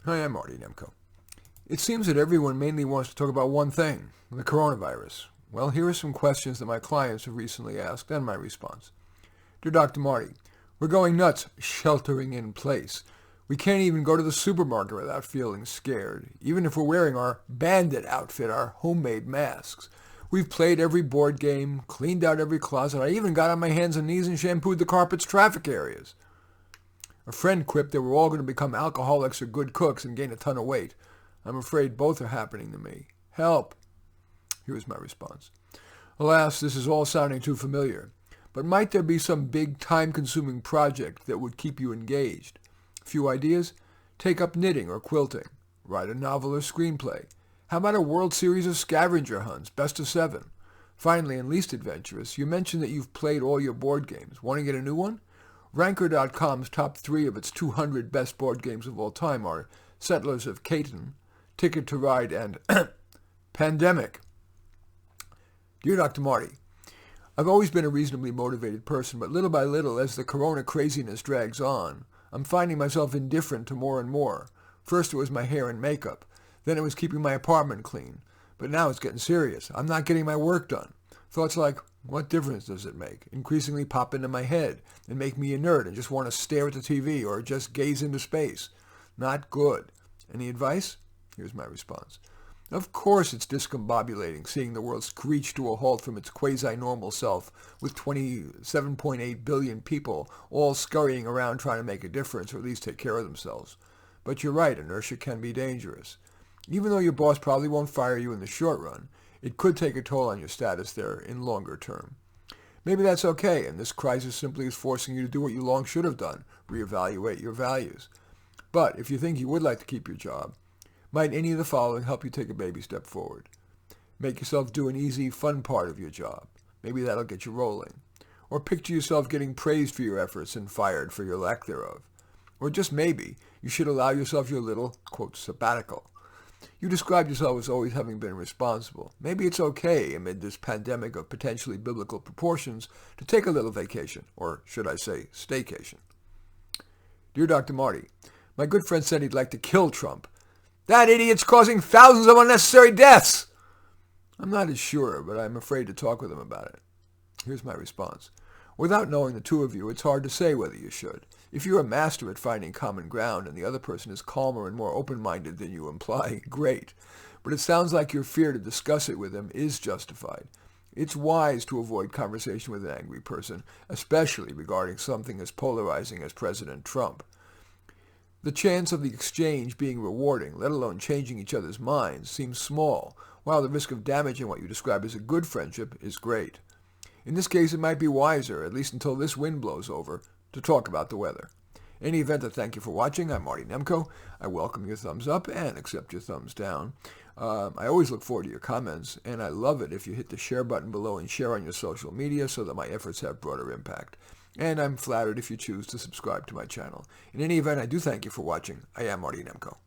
Hi, I'm Marty Nemko. It seems that everyone mainly wants to talk about one thing, the coronavirus. Well, here are some questions that my clients have recently asked and my response. Dear Dr. Marty, we're going nuts sheltering in place. We can't even go to the supermarket without feeling scared, even if we're wearing our bandit outfit, our homemade masks. We've played every board game, cleaned out every closet. I even got on my hands and knees and shampooed the carpet's traffic areas. A friend quipped that we're all going to become alcoholics or good cooks and gain a ton of weight. I'm afraid both are happening to me. Help! Here's my response. Alas, this is all sounding too familiar. But might there be some big time-consuming project that would keep you engaged? A few ideas? Take up knitting or quilting. Write a novel or screenplay. How about a World Series of scavenger hunts, best of 7? Finally, and least adventurous, you mentioned that you've played all your board games. Want to get a new one? Ranker.com's top 3 of its 200 best board games of all time are Settlers of Catan, Ticket to Ride, and Pandemic. Dear Dr. Marty, I've always been a reasonably motivated person, but little by little, as the corona craziness drags on, I'm finding myself indifferent to more and more. First it was my hair and makeup. Then it was keeping my apartment clean. But now it's getting serious. I'm not getting my work done. Thoughts like, what difference does it make? Increasingly pop into my head and make me inert and just want to stare at the TV or just gaze into space. Not good. Any advice? Here's my response. Of course it's discombobulating seeing the world screech to a halt from its quasi-normal self with 27.8 billion people all scurrying around trying to make a difference or at least take care of themselves. But you're right, inertia can be dangerous. Even though your boss probably won't fire you in the short run, it could take a toll on your status there in longer term. Maybe that's okay, and this crisis simply is forcing you to do what you long should have done, reevaluate your values. But if you think you would like to keep your job, might any of the following help you take a baby step forward? Make yourself do an easy, fun part of your job. Maybe that'll get you rolling. Or picture yourself getting praised for your efforts and fired for your lack thereof. Or just maybe, you should allow yourself your little, quote, sabbatical. You described yourself as always having been responsible. Maybe it's okay, amid this pandemic of potentially biblical proportions, to take a little vacation, or should I say, staycation. Dear Dr. Marty, my good friend said he'd like to kill Trump. That idiot's causing thousands of unnecessary deaths! I'm not as sure, but I'm afraid to talk with him about it. Here's my response. Without knowing the two of you, it's hard to say whether you should. If you're a master at finding common ground and the other person is calmer and more open-minded than you imply, great. But it sounds like your fear to discuss it with him is justified. It's wise to avoid conversation with an angry person, especially regarding something as polarizing as President Trump. The chance of the exchange being rewarding, let alone changing each other's minds, seems small, while the risk of damaging what you describe as a good friendship is great. In this case, it might be wiser, at least until this wind blows over, to talk about the weather. In any event, I thank you for watching. I'm Marty Nemko. I welcome your thumbs up and accept your thumbs down. I always look forward to your comments, and I love it if you hit the share button below and share on your social media so that my efforts have broader impact. And I'm flattered if you choose to subscribe to my channel. In any event, I do thank you for watching. I am Marty Nemko.